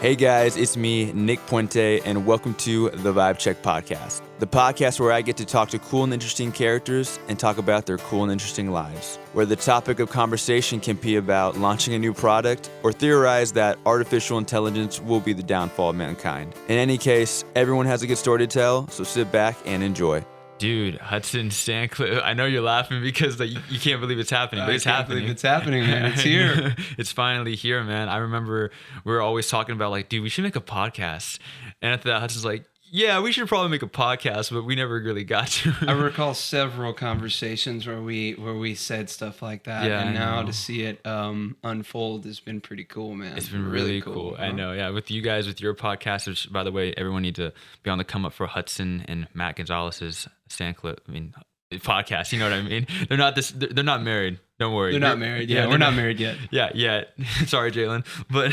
Hey guys, it's me, Nick Puente, and welcome to the Vibe Check Podcast. The podcast where I get to talk to cool and interesting characters and talk about their cool and interesting lives. Where the topic of conversation can be about launching a new product or theorize that artificial intelligence will be the downfall of mankind. In any case, everyone has a good story to tell, so sit back and enjoy. Dude, Hudson Stancliff, I know you're laughing because you can't believe it's happening, but it's happening. Believe it's happening, man. It's here. It's finally here, man. I remember we were always talking about like, dude, we should make a podcast. And after that, Hudson's like, yeah, we should probably make a podcast, but we never really got to. I recall several conversations where we said stuff like that, Yeah, and I now know. to see it unfold has been pretty cool, man. It's been really cool. Huh? I know, yeah. With you guys, with your podcast, which, by the way, everyone need to be on the come up for Hudson and Matt Gonzalez's Stancliff. I mean, podcast. You know what I mean? They're not this. They're not married. Don't worry. They're not married. Yeah, we're not married yet. Yeah. Sorry, Jalen. But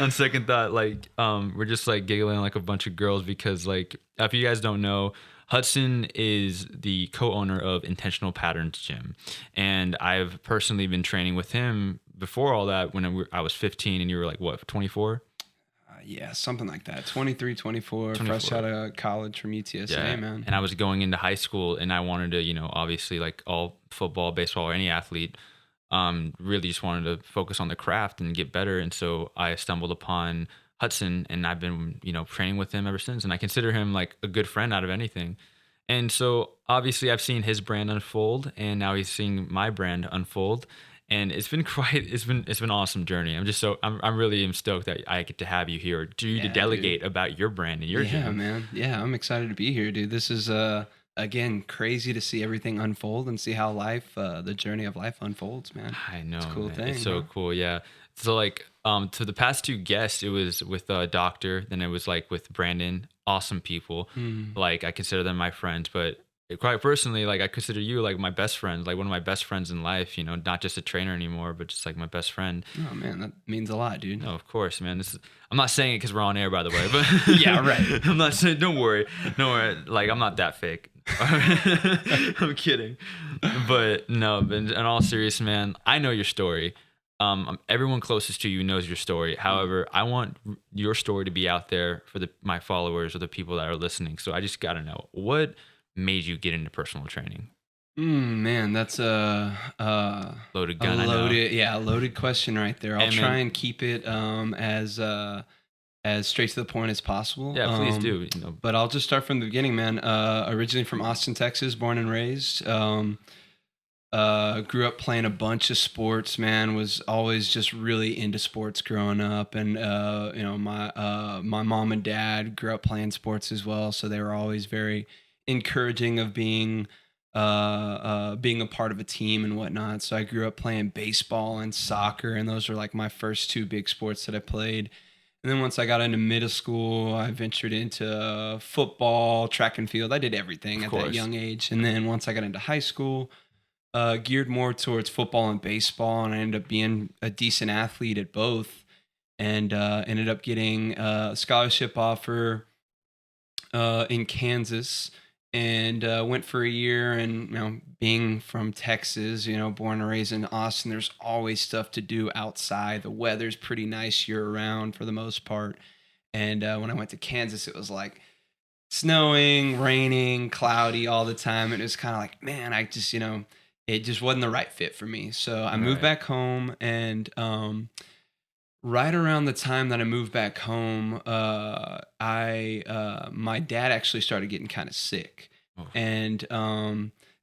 on second thought, like, we're just like giggling like a bunch of girls because, like, if you guys don't know, Hudson is the co-owner of Intentional Patterns Gym, and I've personally been training with him before all that when I was 15, and you were like what, 24? Yeah, something like that. 23, 24, fresh out of college from UTSA, man. And I was going into high school, and I wanted to, obviously, like all football, baseball, or any athlete, really just wanted to focus on the craft and get better. And so I stumbled upon Hudson, and I've been, training with him ever since. And I consider him like a good friend out of anything. And so obviously I've seen his brand unfold, and now he's seeing my brand unfold. And it's been an awesome journey. I'm really stoked that I get to have you here to delegate about your brand and your gym. Yeah, man. Yeah, I'm excited to be here, dude. This is again crazy to see everything unfold and see how the journey of life unfolds, man. I know, it's a cool man. thing. It's so cool, yeah. So like, to the past two guests, it was with a doctor, then it was like with Brandon. Awesome people. Like I consider them my friends, but quite personally, like I consider you like my best friend, like one of my best friends in life, not just a trainer anymore, but just like my best friend. Oh man, that means a lot, dude. No, of course, man. I'm not saying it because we're on air, by the way, but yeah, right. I'm not saying, don't worry. Like I'm not that fake. I'm kidding. But no, but in all seriousness, man, I know your story. Everyone closest to you knows your story. However, I want your story to be out there for my followers or the people that are listening. So I just got to know, what made you get into personal training? Man, that's a loaded gun. Loaded question right there. I'll try and keep it as straight to the point as possible. Yeah, please do. But I'll just start from the beginning, man. Originally from Austin, Texas, born and raised. Grew up playing a bunch of sports, man. Was always just really into sports growing up, and my mom and dad grew up playing sports as well, so they were always very encouraging of being a part of a team and whatnot. So I grew up playing baseball and soccer, and those were like my first two big sports that I played. And then once I got into middle school, I ventured into football, track and field. I did everything at that young age. And then once I got into high school, geared more towards football and baseball, and I ended up being a decent athlete at both, and ended up getting a scholarship offer in Kansas, and went for a year. And being from Texas, born and raised in Austin, there's always stuff to do outside. The weather's pretty nice year round for the most part. And when I went to Kansas, it was like snowing, raining, cloudy all the time. And it was kind of like, man, I just it just wasn't the right fit for me. So I moved back home, and right around the time that I moved back home, my dad actually started getting kind of sick. And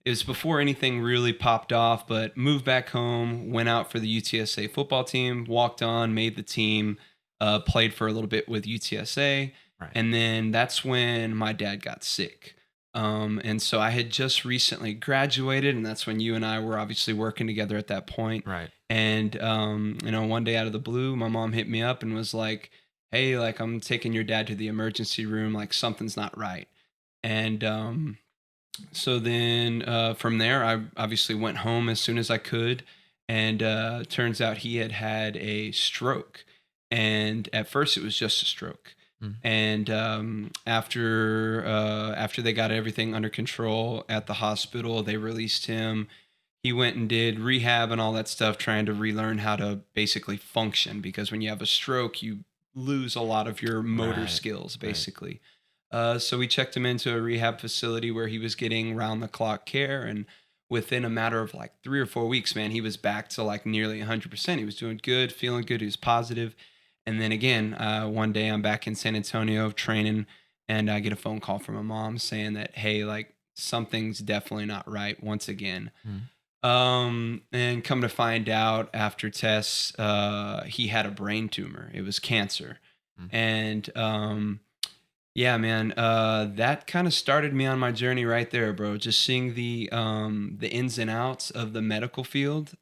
it was before anything really popped off, but moved back home, went out for the UTSA football team, walked on, made the team, played for a little bit with UTSA. Right. And then that's when my dad got sick. And so I had just recently graduated, and that's when you and I were obviously working together at that point. Right. And, one day out of the blue, my mom hit me up and was like, hey, like, I'm taking your dad to the emergency room. Like, something's not right. And, so then, from there, I obviously went home as soon as I could. And, turns out he had a stroke. And at first it was just a stroke. And after they got everything under control at the hospital, they released him. He went and did rehab and all that stuff, trying to relearn how to basically function, because when you have a stroke, you lose a lot of your motor Right. skills, Right. basically. So we checked him into a rehab facility where he was getting round the clock care. And within a matter of like 3 or 4 weeks, man, he was back to like nearly 100%. He was doing good, feeling good. He was positive. And then again, one day I'm back in San Antonio training, and I get a phone call from my mom saying that, hey, like something's definitely not right once again. Mm. And come to find out after tests, he had a brain tumor. It was cancer. Mm. And yeah, man, that kind of started me on my journey right there, bro. Just seeing the ins and outs of the medical field.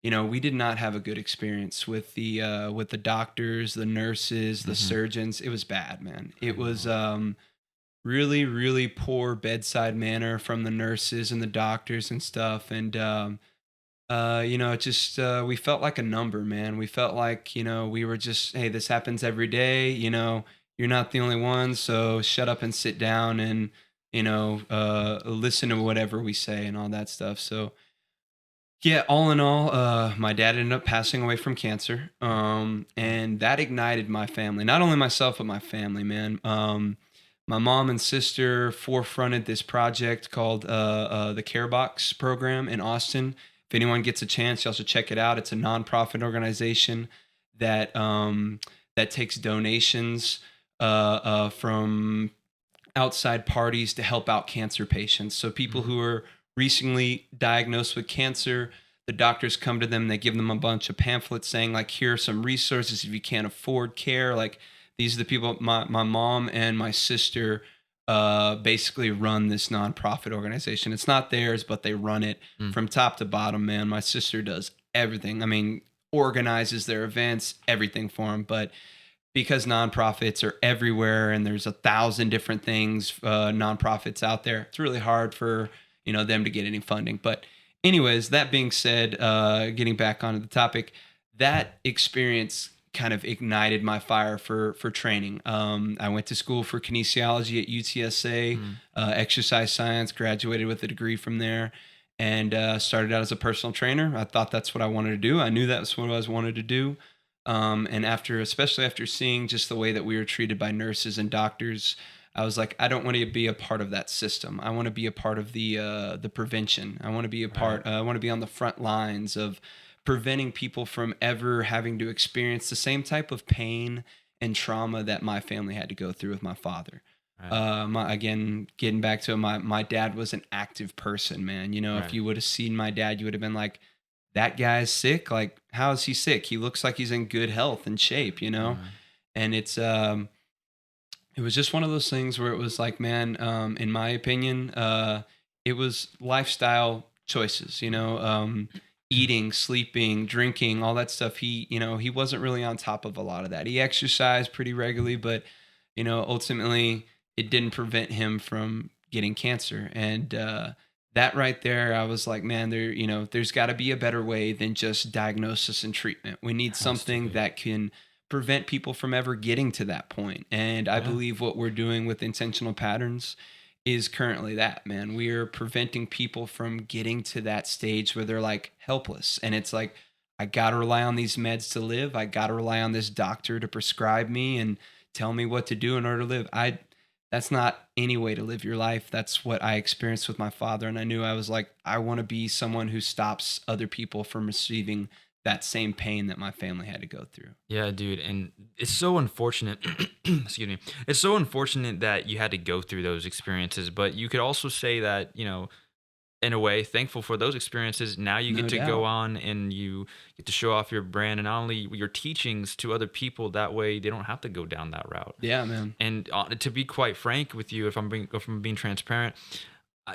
We did not have a good experience with the doctors, the nurses, the Mhm. surgeons. It was bad, man. I It was know. really, really poor bedside manner from the nurses and the doctors and stuff. And it just we felt like a number, man. We felt like, we were just, hey, this happens every day. You're not the only one, so shut up and sit down and listen to whatever we say and all that stuff. So yeah, all in all, my dad ended up passing away from cancer, and that ignited my family. Not only myself, but my family, man. My mom and sister forefronted this project called the Care Box program in Austin. If anyone gets a chance, you also check it out. It's a nonprofit organization that takes donations from outside parties to help out cancer patients. So people Mhm. who are recently diagnosed with cancer, the doctors come to them, they give them a bunch of pamphlets saying like, here are some resources if you can't afford care. Like these are the people. My mom and my sister basically run this nonprofit organization. It's not theirs, but they run it Mm. from top to bottom, man. My sister does everything. I mean, organizes their events, everything for them. But because nonprofits are everywhere and there's 1,000 different things, nonprofits out there, it's really hard for them to get any funding. But anyways, that being said, getting back onto the topic, that experience kind of ignited my fire for training. I went to school for kinesiology at UTSA, Mm. exercise science, graduated with a degree from there, and started out as a personal trainer. I thought that's what I wanted to do. I knew that's what I wanted to do. And especially after seeing just the way that we were treated by nurses and doctors, I was like, I don't want to be a part of that system. I want to be a part of the prevention. I want to be a Right. part. I want to be on the front lines of preventing people from ever having to experience the same type of pain and trauma that my family had to go through with my father. Right. Again, getting back to it, my dad was an active person, man. If Right. you would have seen my dad, you would have been like, that guy's sick. Like, how is he sick? He looks like he's in good health and shape. Mm. And it was just one of those things where it was like, man, in my opinion, it was lifestyle choices, eating, sleeping, drinking, all that stuff. He wasn't really on top of a lot of that. He exercised pretty regularly, but, ultimately it didn't prevent him from getting cancer. And, that right there, I was like, man, there's got to be a better way than just diagnosis and treatment. We need Has to something be. that can prevent people from ever getting to that point. And I Yeah. believe what we're doing with intentional patterns is currently that, man. We are preventing people from getting to that stage where they're like helpless. And it's like, I got to rely on these meds to live. I got to rely on this doctor to prescribe me and tell me what to do in order to live. That's not any way to live your life. That's what I experienced with my father. And I knew I was like, I want to be someone who stops other people from receiving that same pain that my family had to go through. Yeah, dude, and it's so unfortunate. Excuse me. It's so unfortunate that you had to go through those experiences, but you could also say that, in a way, thankful for those experiences. Now you get No to go doubt. on and you get to show off your brand and not only your teachings to other people. That way, they don't have to go down that route. Yeah, man. And to be quite frank with you, if I'm being transparent,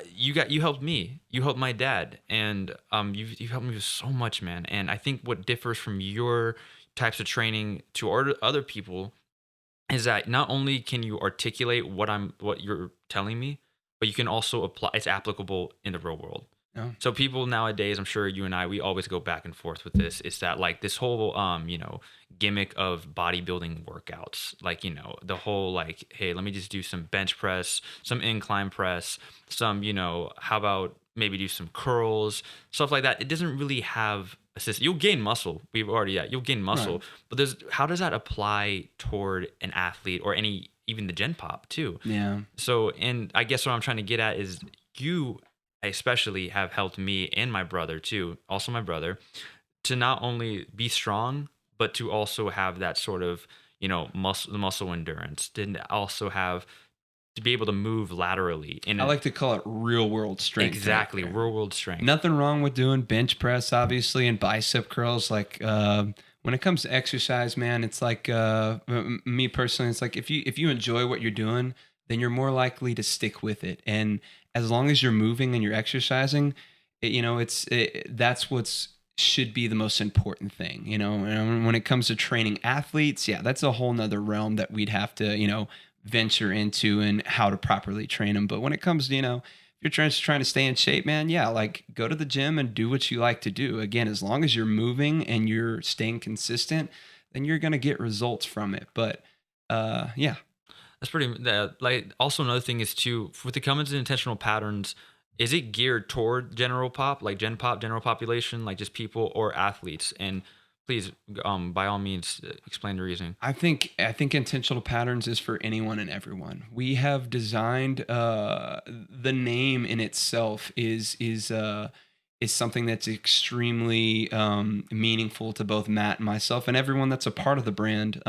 you helped me, you helped my dad, and you've helped me with so much, man. And I think what differs from your types of training to other people is that not only can you articulate what you're telling me, but you can also apply. It's applicable in the real world. No. So people nowadays, I'm sure you and I, we always go back and forth with this. It's that like this whole gimmick of bodybuilding workouts, like the whole like, hey, let me just do some bench press, some incline press, some how about maybe do some curls, stuff like that. It doesn't really have assist. You'll gain muscle. You'll gain muscle. Right. But how does that apply toward an athlete or even the gen pop too? Yeah. So, and I guess what I'm trying to get at is you especially have helped me and my brother too, also my brother, to not only be strong, but to also have that sort of, the muscle endurance, to also have to be able to move laterally I like to call it real world strength. exactly right real world strength. Nothing wrong with doing bench press, obviously, and bicep curls. Like when it comes to exercise, man, it's like me personally, it's like if you enjoy what you're doing, then you're more likely to stick with it. And as long as you're moving and you're exercising, that's what's should be the most important thing, and when it comes to training athletes, yeah, that's a whole nother realm that we'd have to, venture into and how to properly train them. But when it comes to, if you're trying to stay in shape, man, yeah, like go to the gym and do what you like to do. Again, as long as you're moving and you're staying consistent, then you're going to get results from it. But yeah. That's pretty. Like also another thing is too with the common and intentional patterns. Is it geared toward general pop, like gen pop, general population, like just people or athletes? And please, by all means, explain the reasoning. I think intentional patterns is for anyone and everyone. We have designed the name in itself is something that's extremely meaningful to both Matt and myself and everyone that's a part of the brand.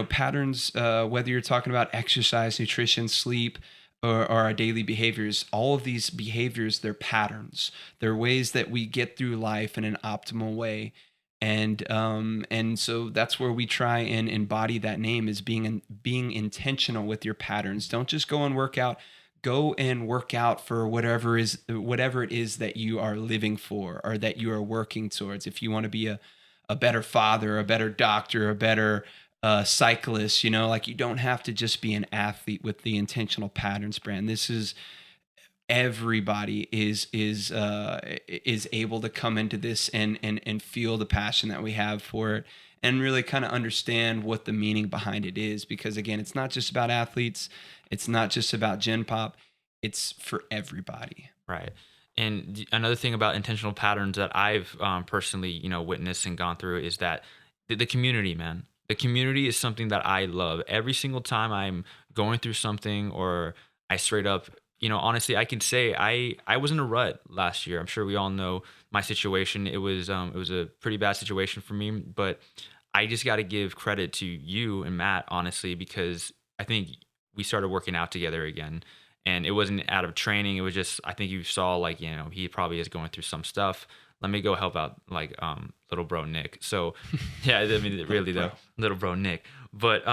Patterns, whether you're talking about exercise, nutrition, sleep, or our daily behaviors, all of these behaviors, they're patterns. They're ways that we get through life in an optimal way. And so that's where we try and embody that name is being intentional with your patterns. Don't just go and work out. Go and work out for whatever it is that you are living for or that you are working towards. If you want to be a better father, a better doctor, a better cyclist, like you don't have to just be an athlete with the intentional patterns brand. This is everybody is able to come into this and feel the passion that we have for it and really kind of understand what the meaning behind it is, because again, it's not just about athletes, it's not just about gen pop, it's for everybody. Right. And another thing about intentional patterns that I've personally, witnessed and gone through is that the community, man. The community is something that I love. Every single time I'm going through something or I straight up, honestly, I can say I was in a rut last year. I'm sure we all know my situation. It was a pretty bad situation for me, but I just got to give credit to you and Matt, honestly, because I think we started working out together again. And it wasn't out of training. It was just, I think you saw like, he probably is going through some stuff. Let me go help out like little bro Nick. So yeah, I mean really though, little bro Nick. But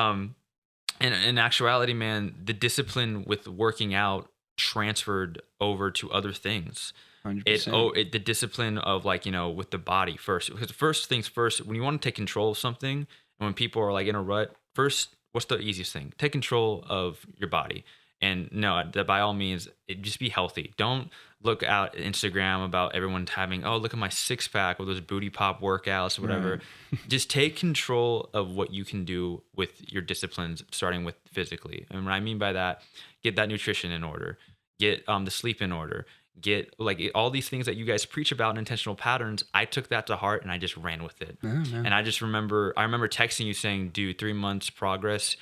in actuality, man, the discipline with working out transferred over to other things. 100%. The discipline of like, with the body first. Because first things first, when you want to take control of something and when people are like in a rut, first, what's the easiest thing? Take control of your body. And no, that by all means, just be healthy. Don't look out Instagram about everyone having, oh, look at my six pack or those booty pop workouts or whatever. Right. Just take control of what you can do with your disciplines, starting with physically. And what I mean by that, get that nutrition in order, get the sleep in order, get like all these things that you guys preach about in intentional patterns. I took that to heart and I just ran with it. And I remember texting you saying, dude, 3 months progress.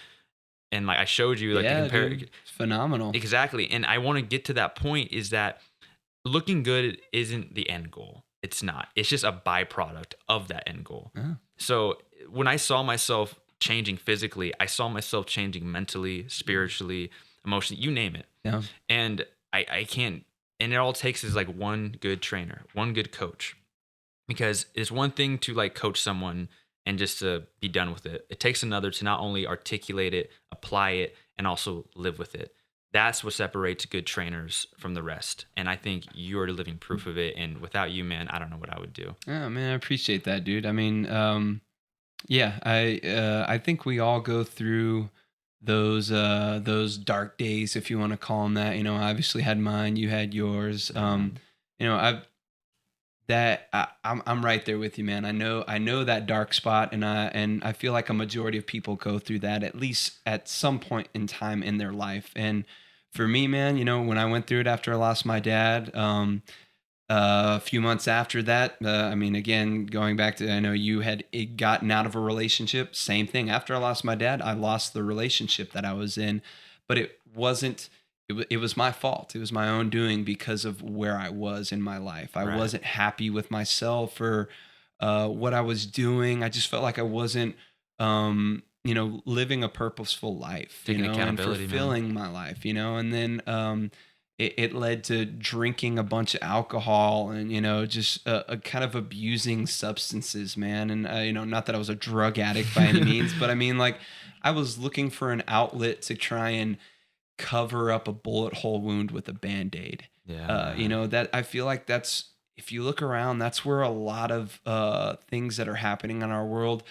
And like I showed you like yeah, the compare. Dude, it's phenomenal. Exactly. And I want to get to that point is that looking good isn't the end goal. It's not. It's just a byproduct of that end goal. Yeah. So when I saw myself changing physically, I saw myself changing mentally, spiritually, emotionally, you name it. Yeah. And I can't, and it all takes is like one good trainer, one good coach. Because it's one thing to like coach someone and just to be done with it. It takes another to not only articulate it, apply it, and also live with it. That's what separates good trainers from the rest. And I think you're the living proof of it. And without you, man, I don't know what I would do. Oh, man, I appreciate that, dude. I mean, yeah, I think we all go through those dark days, if you want to call them that. I obviously had mine, you had yours. I'm right there with you, man. I know that dark spot, and I feel like a majority of people go through that at least at some point in time in their life. And for me, man, when I went through it after I lost my dad, A few months after that, I mean, again, going back to, I know you had gotten out of a relationship. Same thing. After I lost my dad, I lost the relationship that I was in, but it wasn't. It was my fault. It was my own doing because of where I was in my life. I Right. wasn't happy with myself or what I was doing. I just felt like I wasn't, living a purposeful life, Taking and accountability, man. fulfilling my life, and then it led to drinking a bunch of alcohol and just a kind of abusing substances, man. And not that I was a drug addict by any means, but I mean, like, I was looking for an outlet to try and cover up a bullet hole wound with a band-aid. Yeah, That I feel like that's, if you look around, that's where a lot of things that are happening in our world,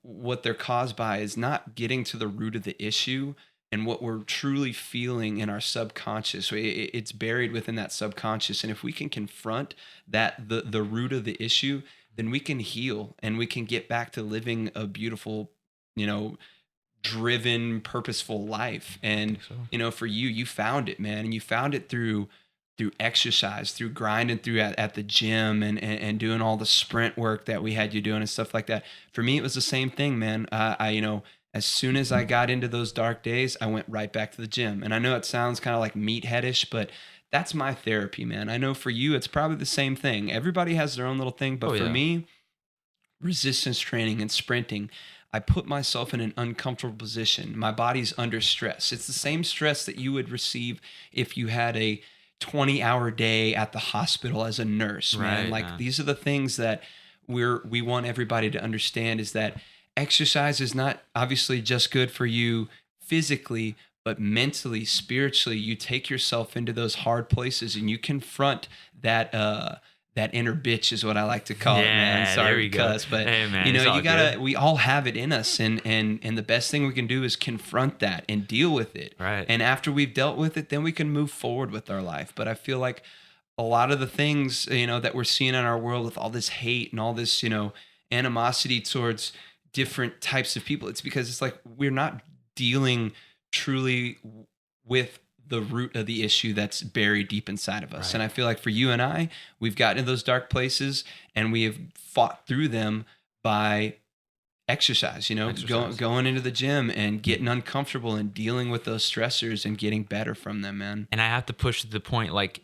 what they're caused by is not getting to the root of the issue and what we're truly feeling in our subconscious. It's buried within that subconscious, and if we can confront that, the root of the issue, then we can heal and we can get back to living a beautiful, you know, driven, purposeful life. I And think so. for you, you found it, man, and you found it through exercise, through grinding through at the gym and doing all the sprint work that we had you doing and stuff like that. For me, it was the same thing, man. As soon as I got into those dark days, I went right back to the gym. And I know it sounds kind of like meatheadish, but that's my therapy, man. I know for you, it's probably the same thing. Everybody has their own little thing, but Oh for yeah. me, resistance training and sprinting, I put myself in an uncomfortable position. My body's under stress. It's the same stress that you would receive if you had a 20-hour day at the hospital as a nurse, man. Right, Like, man. these are the things that we want everybody to understand, is that exercise is not obviously just good for you physically, but mentally, spiritually, you take yourself into those hard places and you confront that inner bitch, is what I like to call it, man. Yeah, Sorry there to we go. cuss, but Hey, man, it's all you gotta. good. We all have it in us, and the best thing we can do is confront that and deal with it. Right. And after we've dealt with it, then we can move forward with our life. But I feel like a lot of the things that we're seeing in our world, with all this hate and all this animosity towards different types of people, it's because it's like we're not dealing truly with the root of the issue that's buried deep inside of us. Right. And I feel like for you and I, we've gotten to those dark places and we have fought through them by exercise, Exercise. going into the gym and getting uncomfortable and dealing with those stressors and getting better from them, man. And I have to push to the point, like,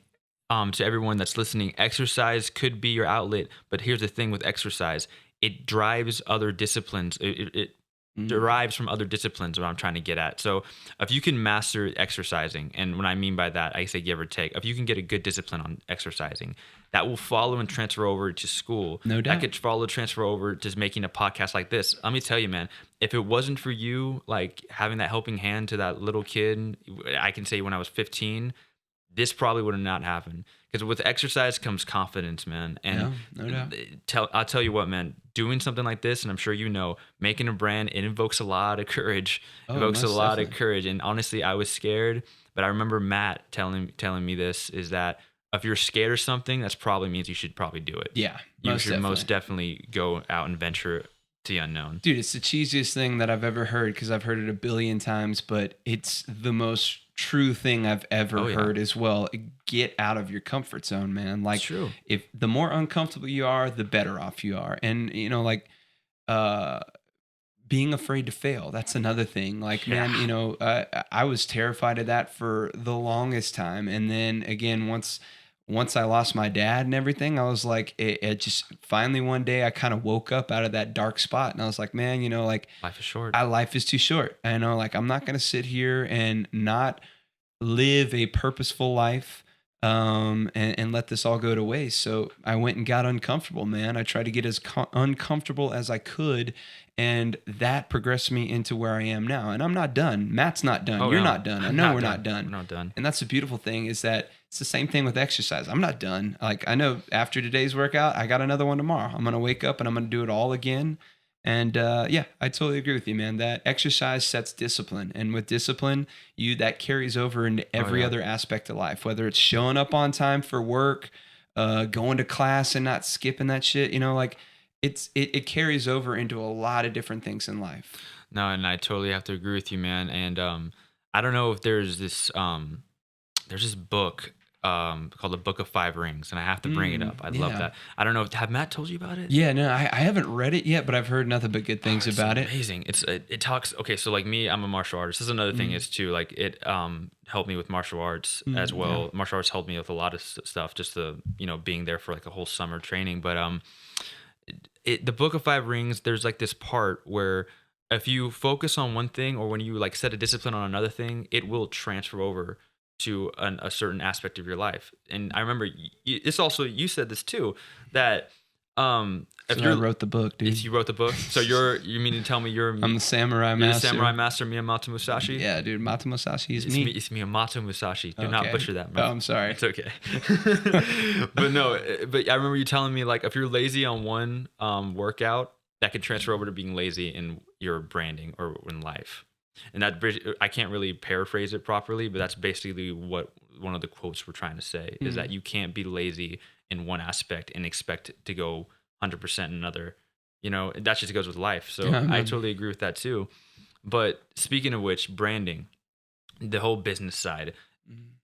to everyone that's listening, exercise could be your outlet, but here's the thing with exercise: it drives other disciplines. It Mhm. derives from other disciplines, what I'm trying to get at. So if you can master exercising, and what I mean by that, I say give or take, if you can get a good discipline on exercising, that will follow and transfer over to school. No doubt. That could follow, transfer over to making a podcast like this. Let me tell you, man, if it wasn't for you, like, having that helping hand to that little kid, I can say when I was 15, this probably would have not happened. Because with exercise comes confidence, man. And Yeah, no doubt. I'll tell you what, man, doing something like this, and I'm sure making a brand, it invokes a lot of courage. Oh, Invokes a most lot definitely. of courage. And honestly, I was scared, but I remember Matt telling me this, is that if you're scared of something, that's probably means you should probably do it. Yeah, You should most definitely go out and venture to the unknown. Dude, it's the cheesiest thing that I've ever heard, because I've heard it a billion times, but it's the most true thing I've ever Oh, yeah. heard as well. Get out of your comfort zone, man. Like, It's true. if the more uncomfortable you are, the better off you are. And uh being afraid to fail, that's another thing. Like, man, I was terrified of that for the longest time. And then again, once I lost my dad and everything, I was like, it just finally one day I kind of woke up out of that dark spot, and I was like, man, like, Life is short. life is too short. I know, like, I'm not going to sit here and not live a purposeful life, and let this all go to waste. So I went and got uncomfortable, man. I tried to get as uncomfortable as I could, and that progressed me into where I am now. And I'm not done. Matt's not done. Oh, You're no. not done. I I'm know not we're done. not done. We're not done. And that's the beautiful thing, is that it's the same thing with exercise. I'm not done. Like, I know after today's workout, I got another one tomorrow. I'm going to wake up and I'm going to do it all again. And yeah, I totally agree with you, man. That exercise sets discipline, and with discipline, that carries over into every yeah. other aspect of life. Whether it's showing up on time for work, going to class and not skipping that shit, like, it carries over into a lot of different things in life. No, and I totally have to agree with you, man. And I don't know if there's this book called the Book of Five Rings, and I have to bring it up. I love that. I don't know. Have Matt told you about it? Yeah, no, I haven't read it yet, but I've heard nothing but good things about it. Amazing. It talks. Okay, so like me, I'm a martial artist. This is another thing is too, like it helped me with martial arts as well. Yeah. Martial arts helped me with a lot of stuff, just the being there for like a whole summer training. But the Book of Five Rings, there's like this part where if you focus on one thing, or when you like set a discipline on another thing, it will transfer over to a certain aspect of your life. And I remember it's also, you said this too, that if I wrote the book, dude. If you wrote the book, so you mean to tell me I'm the samurai master. You're the samurai master, Miyamoto Musashi? Yeah, dude, Miyamoto Musashi is me. It's Miyamoto Musashi. Do not butcher that, bro. Oh, I'm sorry. It's okay. But I remember you telling me, like, if you're lazy on one workout, that could transfer over to being lazy in your branding or in life. And that, I can't really paraphrase it properly, but that's basically what one of the quotes we're trying to say is that you can't be lazy in one aspect and expect to go 100% in another. That just goes with life. So I totally agree with that too. But speaking of which, branding, the whole business side,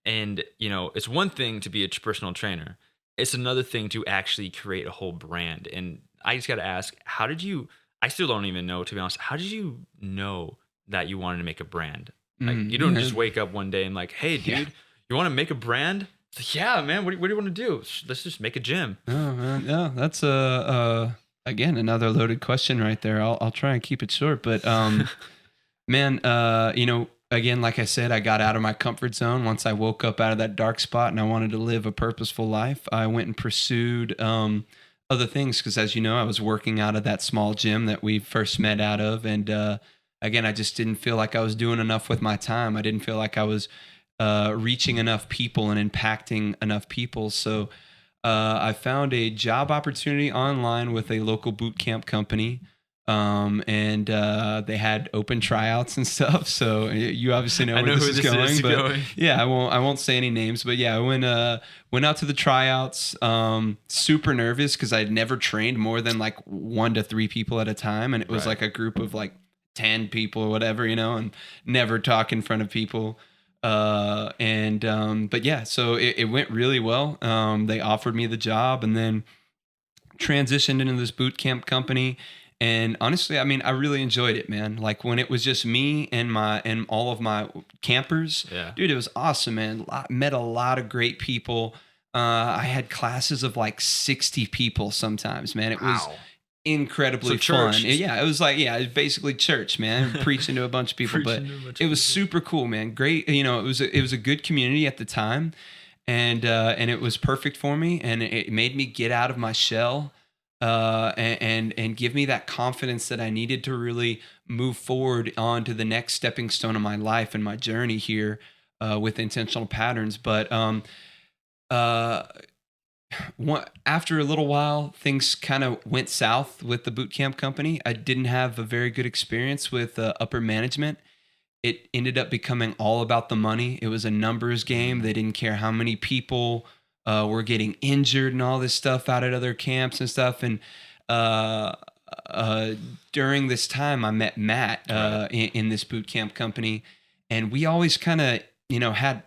and it's one thing to be a personal trainer. It's another thing to actually create a whole brand. And I just got to ask, I still don't even know, to be honest, how did you know that you wanted to make a brand? Like, you don't just wake up one day and like, hey, dude, you want to make a brand? It's like, yeah, man, what do you want to do? Let's just make a gym. Oh, man. Yeah, that's again, another loaded question right there. I'll try and keep it short, but man, again, like I said, I got out of my comfort zone once I woke up out of that dark spot and I wanted to live a purposeful life. I went and pursued other things because, as you know, I was working out of that small gym that we first met out of, and again, I just didn't feel like I was doing enough with my time. I didn't feel like I was reaching enough people and impacting enough people. So I found a job opportunity online with a local boot camp company, and they had open tryouts and stuff. So you obviously know where this is going. Yeah, I won't say any names, but yeah, I went out to the tryouts. Super nervous because I'd never trained more than like 1 to 3 people at a time, and it was like a group of like 10 people or whatever, and never talk in front of people. But yeah, so it went really well. They offered me the job and then transitioned into this boot camp company. And honestly, I mean, I really enjoyed it, man. Like when it was just me and all of my campers, dude, it was awesome, man. Met a lot of great people. I had classes of like 60 people sometimes, man. It was incredibly fun. It was like, it was basically church, man. Preaching to a bunch of people, but it was super cool, man. Great. It was a good community at the time, and it was perfect for me, and it made me get out of my shell, and give me that confidence that I needed to really move forward on to the next stepping stone of my life and my journey here, with intentional patterns. But after a little while, things kind of went south with the boot camp company. I didn't have a very good experience with upper management. It ended up becoming all about the money. It was a numbers game. They didn't care how many people were getting injured and all this stuff out at other camps and stuff. And during this time, I met Matt in this boot camp company, and we always kind of had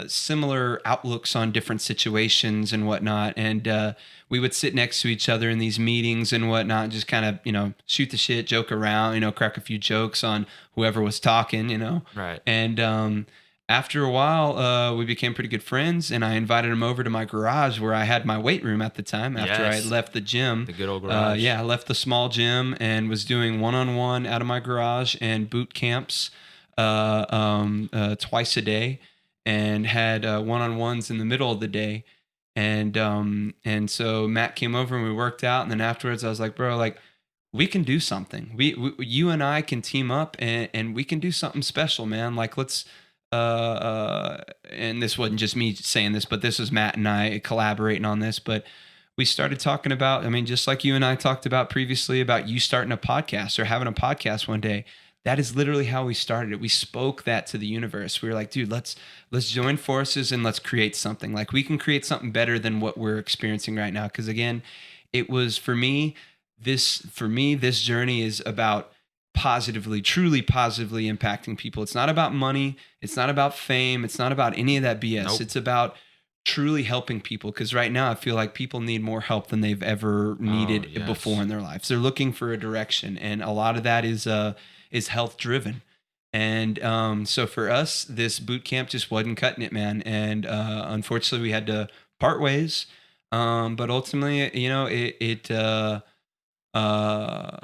similar outlooks on different situations and whatnot, and we would sit next to each other in these meetings and whatnot, and just kind of shoot the shit, joke around, crack a few jokes on whoever was talking, right. And after a while, we became pretty good friends, and I invited him over to my garage where I had my weight room at the time. After I left the gym, the good old garage. I left the small gym and was doing one-on-one out of my garage and boot camps twice a day. And had one-on-ones in the middle of the day. And so Matt came over and we worked out. And then afterwards I was like, bro, like we can do something. You and I can team up and we can do something special, man. Like let's, and this wasn't just me saying this, but this was Matt and I collaborating on this. But we started talking about, just like you and I talked about previously about you starting a podcast or having a podcast one day. That is literally how we started it. We spoke that to the universe. We were like, dude, let's join forces and let's create something. Like we can create something better than what we're experiencing right now. Because again, it was for me, this journey is about truly positively impacting people. It's not about money. It's not about fame. It's not about any of that BS. Nope. It's about truly helping people. Because right now I feel like people need more help than they've ever needed yes. before in their lives. They're looking for a direction, and a lot of that is health driven. And so for us, this boot camp just wasn't cutting it, man. And unfortunately, we had to part ways. But ultimately, uh,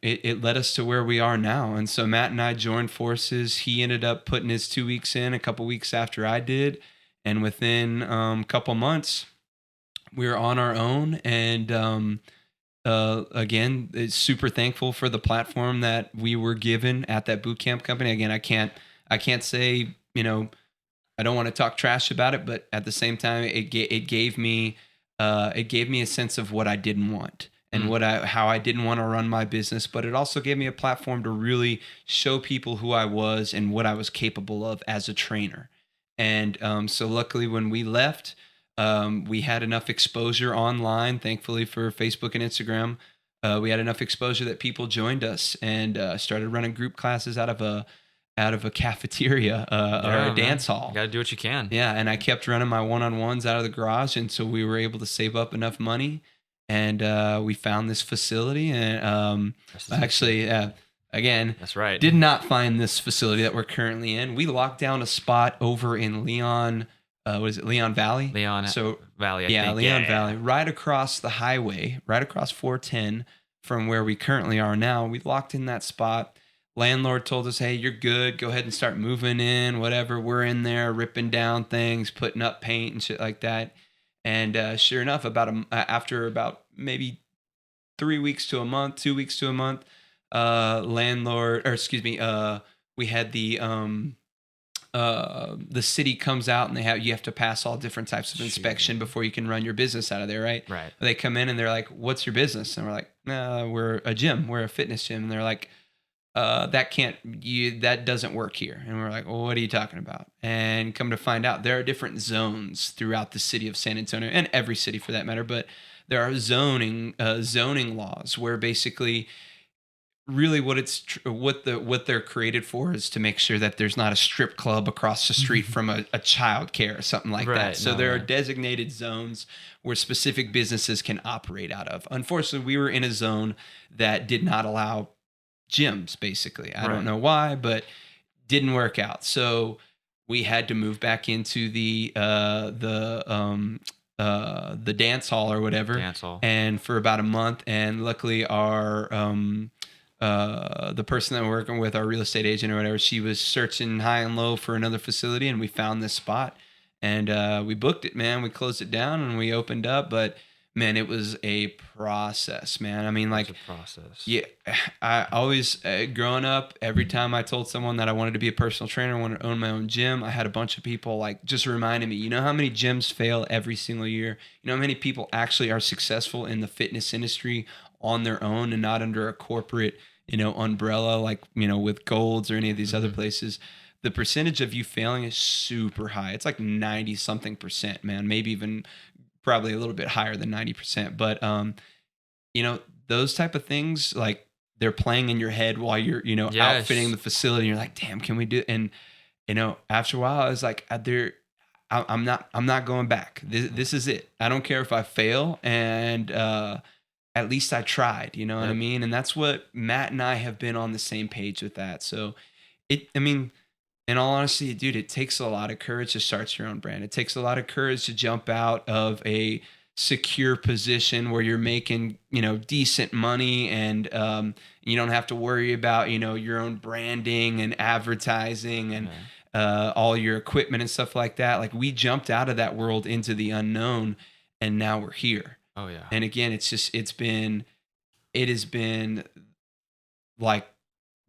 it led us to where we are now. And so Matt and I joined forces. He ended up putting his 2 weeks in a couple weeks after I did. And within a couple months, we were on our own. And again, it's super thankful for the platform that we were given at that boot camp company. Again, I can't say, I don't want to talk trash about it, but at the same time, it gave me a sense of what I didn't want and how I didn't want to run my business. But it also gave me a platform to really show people who I was and what I was capable of as a trainer. And so luckily when we left, we had enough exposure online, thankfully for Facebook and Instagram. We had enough exposure that people joined us and started running group classes out of a cafeteria or a dance hall. You got to do what you can. Yeah, and I kept running my one-on-ones out of the garage until we were able to save up enough money, and we found this facility. And actually, again, that's right. Did not find this facility that we're currently in. We locked down a spot over in Leon. What is it? Leon Valley. Valley. Leon Valley, right across the highway, right across 410 from where we currently are now. We locked in that spot. Landlord told us, hey, you're good. Go ahead and start moving in, whatever. We're in there ripping down things, putting up paint and shit like that. And sure enough, after about maybe 3 weeks to a month, 2 weeks to a month, we had the city comes out and you have to pass all different types of inspection before you can run your business out of there, right? Right. They come in and they're like, what's your business? And we're like, we're a gym. We're a fitness gym. And they're like, that doesn't work here. And we're like, well, what are you talking about? And come to find out, there are different zones throughout the city of San Antonio, and every city for that matter, but there are zoning laws where basically really what they're created for is to make sure that there's not a strip club across the street from a child care or something like that. So there are designated zones where specific businesses can operate out of. Unfortunately, we were in a zone that did not allow gyms, basically. I don't know why, but didn't work out. So we had to move back into the dance hall or whatever. And for about a month, and luckily our the person that we're working with, our real estate agent or whatever, she was searching high and low for another facility, and we found this spot, and we booked it, man. We closed it down and we opened up, but man, it was a process, man. I mean, like, it's a process. Yeah, I always, growing up, every time I told someone that I wanted to be a personal trainer, I wanted to own my own gym, I had a bunch of people like just reminding me, you know how many gyms fail every single year? You know how many people actually are successful in the fitness industry on their own and not under a corporate, umbrella, like, with Golds or any of these other places? The percentage of you failing is super high. It's like 90 something percent, man. Maybe even probably a little bit higher than 90%. But, those type of things, like, they're playing in your head while you're, outfitting the facility. You're like, damn, can we do it? And, after a while, I was like, I'm not going back. This is it. I don't care if I fail. And, at least I tried, what I mean? And that's what Matt and I have been on the same page with that. So in all honesty, dude, it takes a lot of courage to start your own brand. It takes a lot of courage to jump out of a secure position where you're making, decent money, and you don't have to worry about, your own branding and advertising and all your equipment and stuff like that. Like, we jumped out of that world into the unknown, and now we're here. Oh yeah. And again, it has been like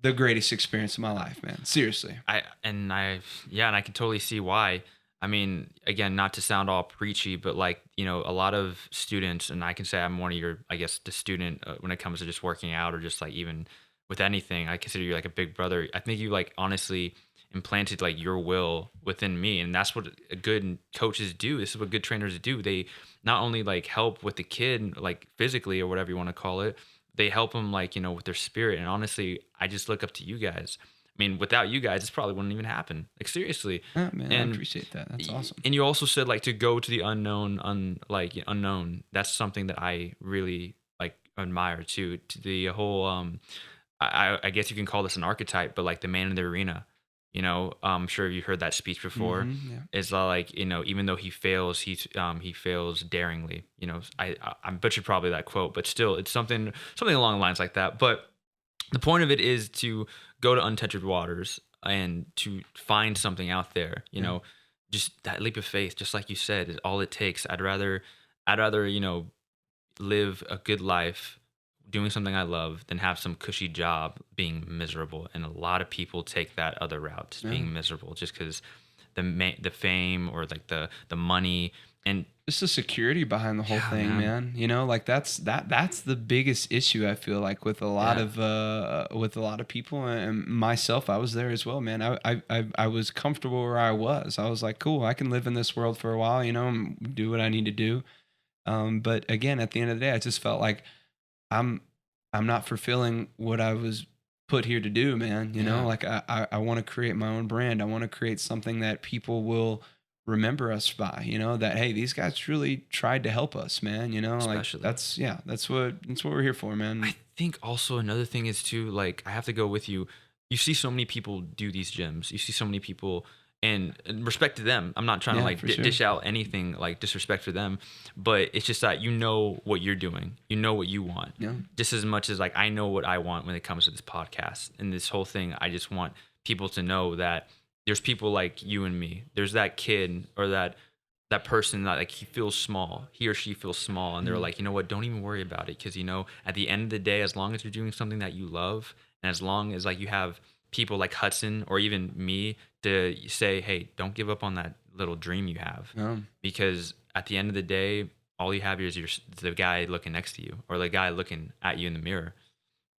the greatest experience of my life, man. Seriously. I can totally see why. I mean, again, not to sound all preachy, but like, a lot of students, and I can say I'm one of your, I guess, the student when it comes to just working out or just like even with anything, I consider you like a big brother. I think you like honestly implanted like your will within me, and that's what good coaches do. This is what good trainers do. They not only like help with the kid like physically or whatever you want to call it, they help them like with their spirit. And honestly, I just look up to you guys mean, without you guys, this probably wouldn't even happen. Like, seriously. Yeah, man, I appreciate that. That's awesome. And you also said, like, to go to the unknown. That's something that I really like admire too. To the whole, I guess you can call this an archetype, but like the man in the arena. I'm sure you heard that speech before. Yeah. It's like, even though he fails, he fails daringly. I butchered probably that quote, but still, it's something along the lines like that. But the point of it is to go to untouched waters and to find something out there. Just that leap of faith, just like you said, is all it takes. I'd rather live a good life doing something I love than have some cushy job being miserable. And a lot of people take that other route, just being miserable, just because the fame or like the money and just the security behind the whole thing, man. Like that's the biggest issue I feel like with a lot of people and myself. I was there as well, man. I was comfortable where I was. I was like, cool, I can live in this world for a while, and do what I need to do. But again, at the end of the day, I just felt like I'm not fulfilling what I was put here to do, man. Like I want to create my own brand. I want to create something that people will remember us by, that, hey, these guys truly tried to help us, man. Especially. Like that's what we're here for, man. I think also another thing is too, like, I have to go with you. You see so many people do these gyms. You see so many people, and respect to them. I'm not trying to sure. dish out anything like disrespect for them, but it's just that what you're doing, what you want, just as much as like I know what I want when it comes to this podcast and this whole thing. I just want people to know that there's people like you and me. There's that kid or that person that like he or she feels small, and they're like, you know what? Don't even worry about it, because at the end of the day, as long as you're doing something that you love, and as long as like you have people like Hudson or even me to say, hey, don't give up on that little dream you have, because at the end of the day, all you have is the guy looking next to you or the guy looking at you in the mirror.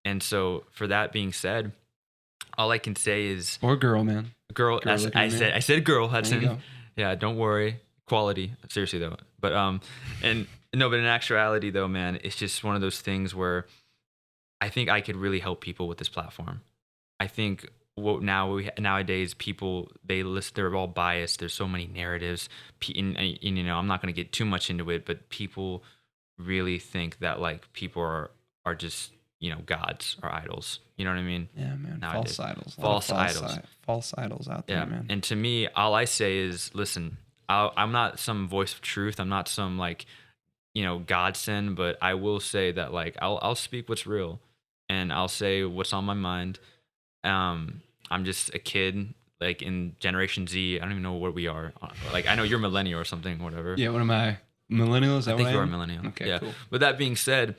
And so for that being said, all I can say is, or girl, man, girl. I said girl, Hudson. Yeah, don't worry. Quality, seriously though. But but in actuality though, man, it's just one of those things where I think I could really help people with this platform. I think nowadays people, they're all biased. There's so many narratives, and I'm not going to get too much into it, but people really think that like people are just gods or idols. You know what I mean? Yeah, man. Nowadays. False idols. False idols out there, man. And to me, all I say is, listen, I'm not some voice of truth. I'm not some like godsend, but I will say that like I'll speak what's real, and I'll say what's on my mind. I'm just a kid, like in Generation Z. I don't even know what we are. Like, I know you're millennial or something, whatever. Yeah, what am I? Millennial? Is that I think what you are a millennial. Okay, yeah. cool. With that being said,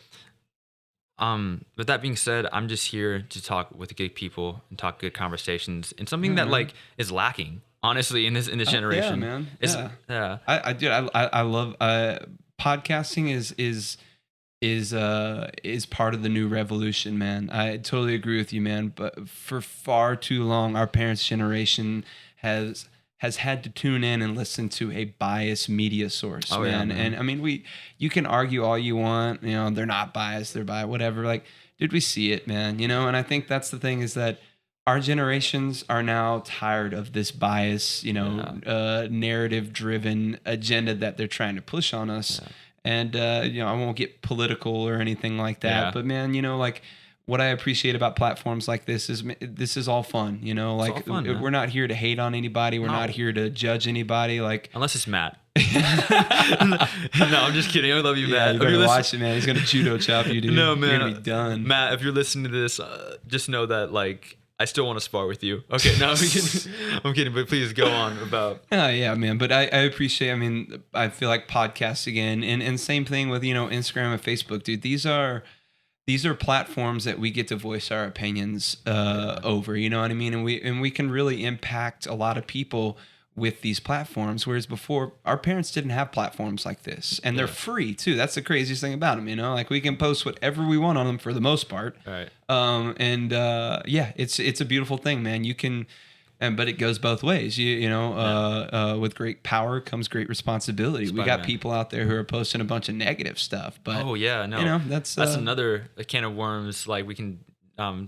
I'm just here to talk with good people and talk good conversations, and something that like is lacking, honestly, in this generation. Yeah, man. Yeah. I love podcasting is part of the new revolution, man. I totally agree with you, man. But for far too long, our parents' generation has had to tune in and listen to a biased media source, man. Yeah, man. And I mean, you can argue all you want, they're not biased, they're biased, whatever. Like, dude, we see it, man. And I think that's the thing, is that our generations are now tired of this bias, narrative-driven agenda that they're trying to push on us. Yeah. And, I won't get political or anything like that. Yeah. But, man, like what I appreciate about platforms like this is all fun. Like all fun, we're not here to hate on anybody. We're not here to judge anybody. Like, unless it's Matt. No, I'm just kidding. I love you, Matt. You better watch it, man. He's going to judo chop you, dude. No, man. You're going to be done. Matt, if you're listening to this, just know that, like, I still want to spar with you. Okay, no, I'm kidding, but please go on about. Yeah, man. But I appreciate, I feel like podcasts again, and same thing with, Instagram and Facebook, dude. These are platforms that we get to voice our opinions over, you know what I mean? And we can really impact a lot of people with these platforms, whereas before our parents didn't have platforms like this, and they're free too. That's the craziest thing about them, like we can post whatever we want on them for the most part. Right. It's a beautiful thing, man. You can, but it goes both ways. With great power comes great responsibility. Spider-Man. We got people out there who are posting a bunch of negative stuff, but that's another can of worms. Like we can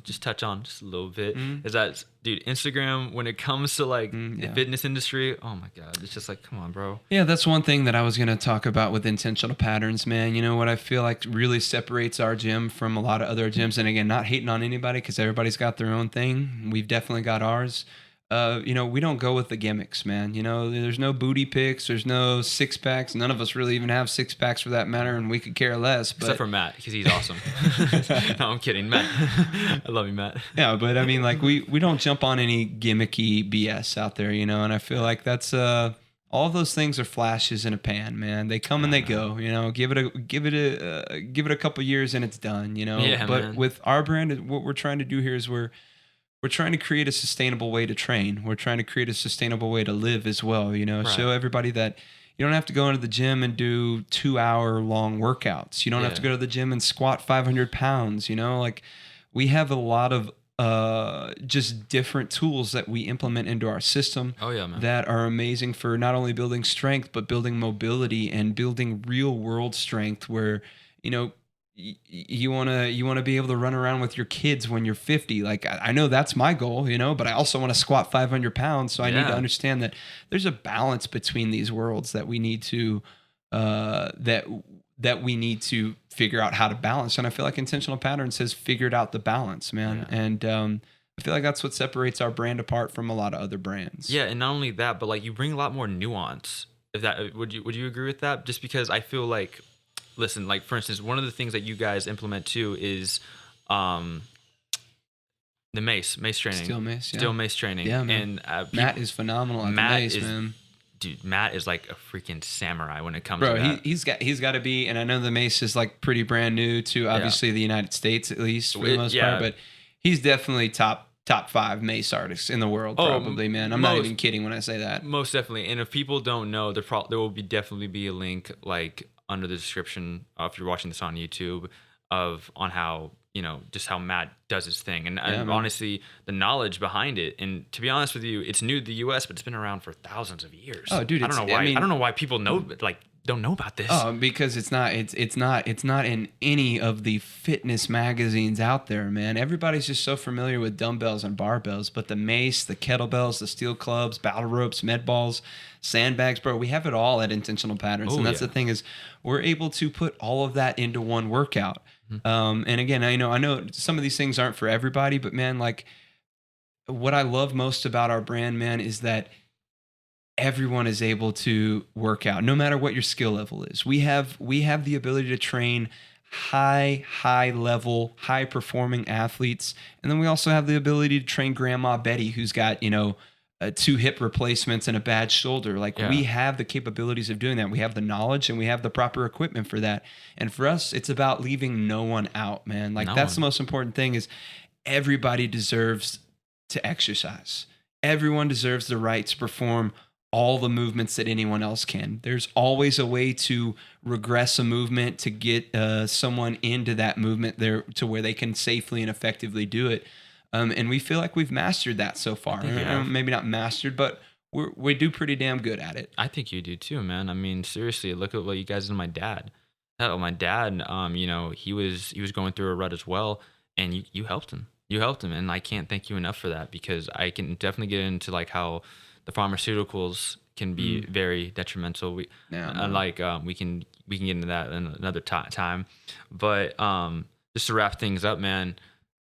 just touch on just a little bit Mhm. is that, dude, Instagram, when it comes to like the Yeah. fitness industry, oh my God, it's just like, come on, bro. Yeah, that's one thing that I was going to talk about with intentional patterns, man. You know what I feel like really separates our gym from a lot of other gyms, and again, not hating on anybody because everybody's got their own thing. We've definitely got ours. We don't go with the gimmicks, man. There's no booty pics, there's no six packs. None of us really even have six packs for that matter, and we could care less. Except for Matt, because he's awesome. No, I'm kidding, Matt. I love you, Matt. Yeah, but I mean, like we don't jump on any gimmicky BS out there, and I feel like that's all those things are flashes in a pan, man. They come and they go, Give it a couple years and it's done, Yeah, But man. with our brand, what we're trying to do here is we're trying to create a sustainable way to train. We're trying to create a sustainable way to live as well, Right. Show everybody that you don't have to go into the gym and do 2-hour long workouts. You don't have to Yeah. go to the gym and squat 500 pounds, like we have a lot of just different tools that we implement into our system Oh yeah, man. that are amazing for not only building strength, but building mobility and building real world strength where, you want to be able to run around with your kids when you're 50. Like I know that's my goal, but I also want to squat 500 pounds. So I need to Yeah. understand that there's a balance between these worlds that we need to, that we need to figure out how to balance. And I feel like intentional patterns has figured out the balance, man. Yeah. And, I feel like that's what separates our brand apart from a lot of other brands. Yeah, and not only that, but like you bring a lot more nuance. If that would you agree with that? Just because I feel like, listen, like for instance, one of the things that you guys implement too is the mace training. Steel mace, yeah. Steel mace training. Yeah, man. And Matt is phenomenal at Matt the mace, is- man. dude, Matt is like a freaking samurai when it comes Bro, to that. he's got to be, and I know the mace is like pretty brand new to obviously the United States at least for the most part, but he's definitely top 5 mace artists in the world, probably, man. I'm not even kidding when I say that. Most definitely. And if people don't know, there will definitely be a link like under the description if you're watching this on YouTube on how, just how Matt does his thing. And man. honestly, the knowledge behind it. And to be honest with you, it's new to the US, but it's been around for thousands of years. Oh, dude, I don't know why. I don't know why people don't know about this. Oh, because it's not in any of the fitness magazines out there, man. Everybody's just so familiar with dumbbells and barbells, but the mace, the kettlebells, the steel clubs, battle ropes, med balls, sandbags, bro, we have it all at Intentional Patterns. And that's the thing is we're able to put all of that into one workout. And again, I know some of these things aren't for everybody, but man, like what I love most about our brand, man, is that everyone is able to work out no matter what your skill level is. We have the ability to train high level, high performing athletes. And then we also have the ability to train Grandma Betty, who's got, 2 hip replacements and a bad shoulder. We have the capabilities of doing that. We have the knowledge and we have the proper equipment for that. And for us, it's about leaving no one out, man. That's the most important thing is everybody deserves to exercise. Everyone deserves the right to perform all the movements that anyone else can. There's always a way to regress a movement to get someone into that movement there to where they can safely and effectively do it. And we feel like we've mastered that so far. Maybe not mastered, but we do pretty damn good at it. I think you do too, man. I mean, seriously, look at what you guys did to my dad. My dad, he was going through a rut as well, and you helped him. You helped him, and I can't thank you enough for that because I can definitely get into like how the pharmaceuticals can be very detrimental. We can get into that in another time. But just to wrap things up, man,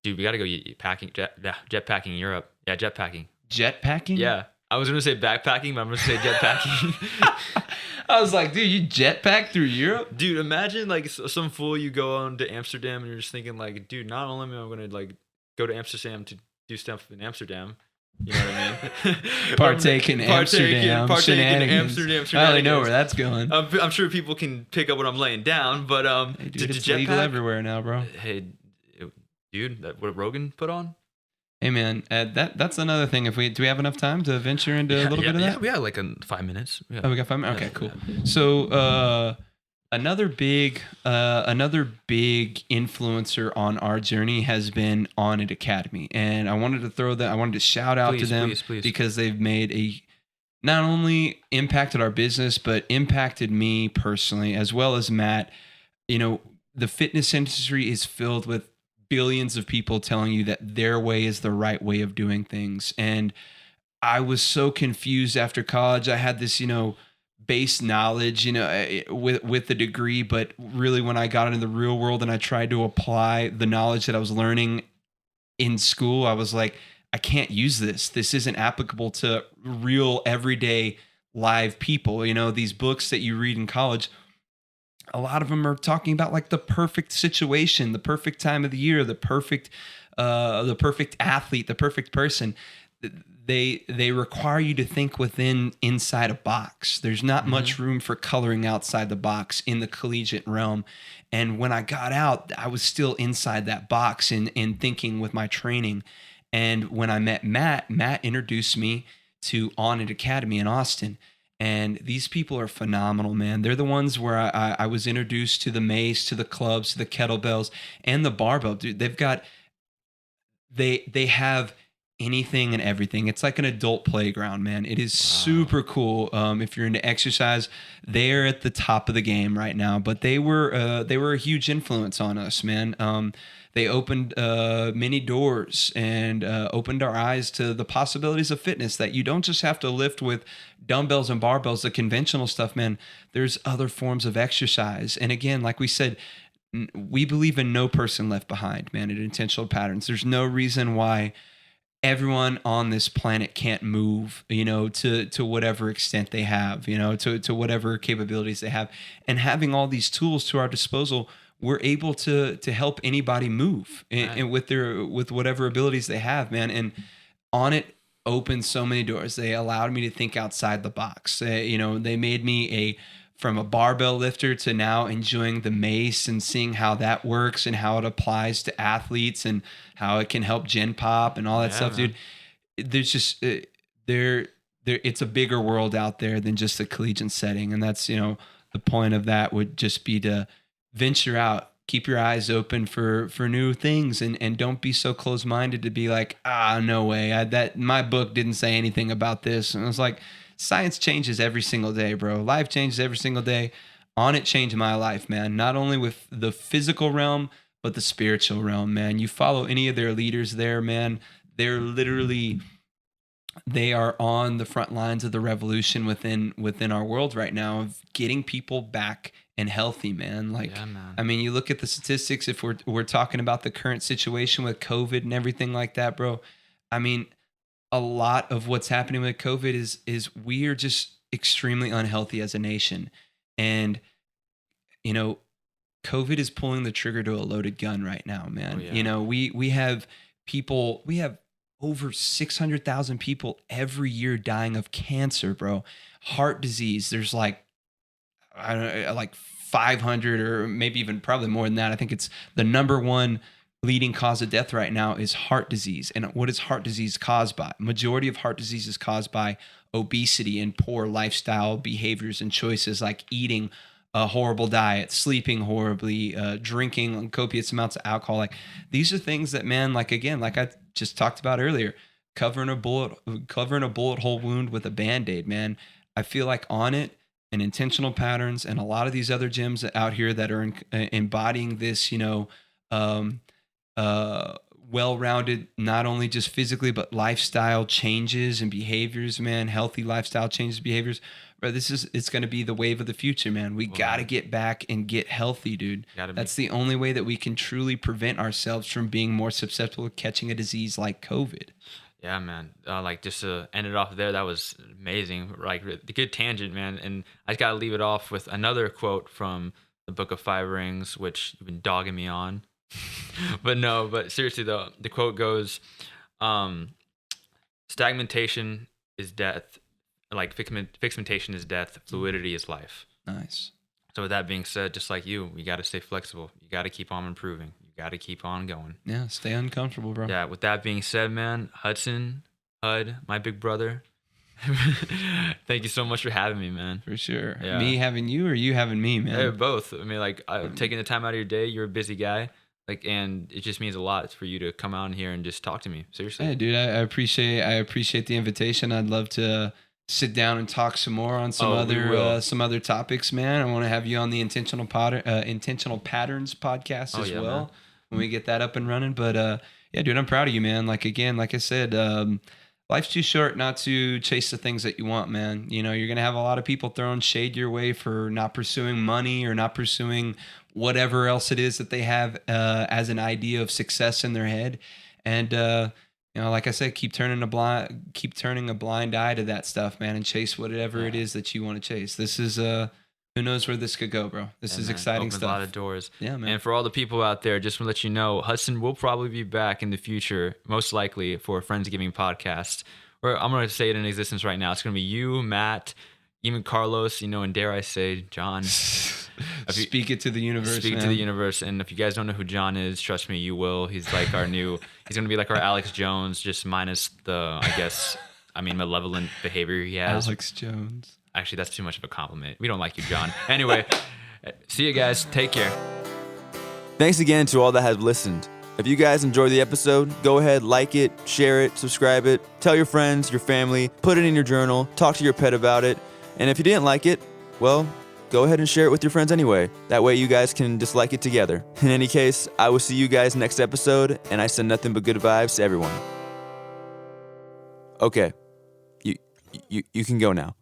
dude, we got to go jetpacking in Europe. Yeah, jetpacking. Jetpacking? Yeah. I was going to say backpacking, but I'm going to say jetpacking. I was like, dude, you jetpack through Europe? Dude, imagine like some fool you go on to Amsterdam and you're just thinking like, dude, not only am I going to like go to Amsterdam to do stuff in Amsterdam, you know what I mean? Partake in Amsterdam. I only know where that's going. I'm sure people can pick up what I'm laying down, but Hey, dude, it's legal everywhere now, bro. Hey, dude, what Rogan put on? Hey, man, that's another thing. Do we have enough time to venture into a little bit of that? Yeah, we have like 5 minutes. Yeah. Oh, we got 5 minutes? Okay, cool. So another big influencer on our journey has been On It Academy. And I wanted to shout out to them because they've made not only impacted our business, but impacted me personally, as well as Matt. The fitness industry is filled with billions of people telling you that their way is the right way of doing things. And I was so confused after college. I had this, base knowledge, with the degree, but really when I got into the real world and I tried to apply the knowledge that I was learning in school, I was like, I can't use this. This isn't applicable to real everyday live people. These books that you read in college, a lot of them are talking about like the perfect situation, the perfect time of the year, the perfect athlete, the perfect person. They require you to think inside a box. There's not much room for coloring outside the box in the collegiate realm. And when I got out, I was still inside that box in thinking with my training. And when I met Matt introduced me to On It Academy in Austin. And these people are phenomenal, man. They're the ones where I was introduced to the mace, to the clubs, to the kettlebells, and the barbell. Dude, they have anything and everything. It's like an adult playground, man. It is super cool. If you're into exercise, they're at the top of the game right now. But they were a huge influence on us, man. They opened many doors and opened our eyes to the possibilities of fitness, that you don't just have to lift with dumbbells and barbells, the conventional stuff, man. There's other forms of exercise. And again, like we said, we believe in no person left behind, man, at Intentional Patterns. There's no reason why everyone on this planet can't move, to whatever extent they have, to whatever capabilities they have. And having all these tools to our disposal, we're able to help anybody move and with whatever abilities they have, man. And On It opened so many doors. They allowed me to think outside the box. They made me from a barbell lifter to now enjoying the mace and seeing how that works and how it applies to athletes and how it can help gen pop and all that stuff, man. Dude. There's just it's a bigger world out there than just the collegiate setting. And that's, the point of that would just be to venture out, keep your eyes open for new things, and don't be so close-minded to be like, no way, my book didn't say anything about this. And I was like, science changes every single day, bro. Life changes every single day. On It changed my life, man. Not only with the physical realm, but the spiritual realm, man. You follow any of their leaders there, man. They are on the front lines of the revolution within our world right now of getting people back and healthy, man. Like, yeah, man. I mean, you look at the statistics. If we're talking about the current situation with COVID and everything like that, bro. I mean, a lot of what's happening with COVID is we are just extremely unhealthy as a nation. And, COVID is pulling the trigger to a loaded gun right now, man. Oh, yeah. We have over 600,000 people every year dying of cancer, bro. Heart disease. There's like 500 or maybe even probably more than that. I think it's the number one leading cause of death right now is heart disease. And what is heart disease caused by? Majority of heart disease is caused by obesity and poor lifestyle behaviors and choices, like eating a horrible diet, sleeping horribly, drinking copious amounts of alcohol. Like, these are things that, man, like I just talked about earlier, covering a bullet hole wound with a Band-Aid, man. I feel like On It and Intentional Patterns and a lot of these other gyms out here that are embodying this, well-rounded, not only just physically, but lifestyle changes and behaviors, man, healthy lifestyle changes, behaviors. But it's going to be the wave of the future, man. We got to get back and get healthy, dude. That's the only way that we can truly prevent ourselves from being more susceptible to catching a disease like COVID. Yeah, man. Just to end it off there, that was amazing. Like, the good tangent, man. And I just got to leave it off with another quote from the Book of Five Rings, which you've been dogging me on. But seriously though, the quote goes, stagnation is death, like fixmentation is death, fluidity is life. Nice. So with that being said, just like you got to stay flexible. You got to keep on improving. You got to keep on going. Yeah, stay uncomfortable, bro. Yeah, with that being said, man, Hud, my big brother, thank you so much for having me, man. For sure. Yeah. Me having you or you having me, man? Yeah, both. I mean, taking the time out of your day, you're a busy guy. And it just means a lot for you to come out here and just talk to me. Seriously. Yeah, dude, I appreciate the invitation. I'd love to sit down and talk some more on some other topics, man. I want to have you on the Intentional Patterns podcast as well. when we get that up and running. But yeah, dude, I'm proud of you, man. Like again, like I said, life's too short not to chase the things that you want, man. You know, you're gonna have a lot of people throwing shade your way for not pursuing money or not pursuing whatever else it is that they have as an idea of success in their head. And you know, like I said, keep turning a blind eye to that stuff, man, and chase whatever it is that you want to chase. This is who knows where this could go, bro. This is exciting Opens stuff. a lot of doors. Yeah, man. And for all the people out there, just to let you know, Hudson will probably be back in the future, most likely for a Friendsgiving podcast. Or I'm going to say it in existence right now. It's going to be you, Matt, even Carlos, you know, and dare I say, John. Speak it to the universe, Speak man. to the universe. And if you guys don't know who John is, trust me, you will. He's like our new, he's going to be like our Alex Jones, just minus the, malevolent behavior he has. Alex Jones. Actually, that's too much of a compliment. We don't like you, John. Anyway, see you guys. Take care. Thanks again to all that have listened. If you guys enjoyed the episode, go ahead, like it, share it, subscribe it, tell your friends, your family, put it in your journal, talk to your pet about it. And if you didn't like it, well, go ahead and share it with your friends anyway. That way you guys can dislike it together. In any case, I will see you guys next episode, and I send nothing but good vibes to everyone. Okay, you can go now.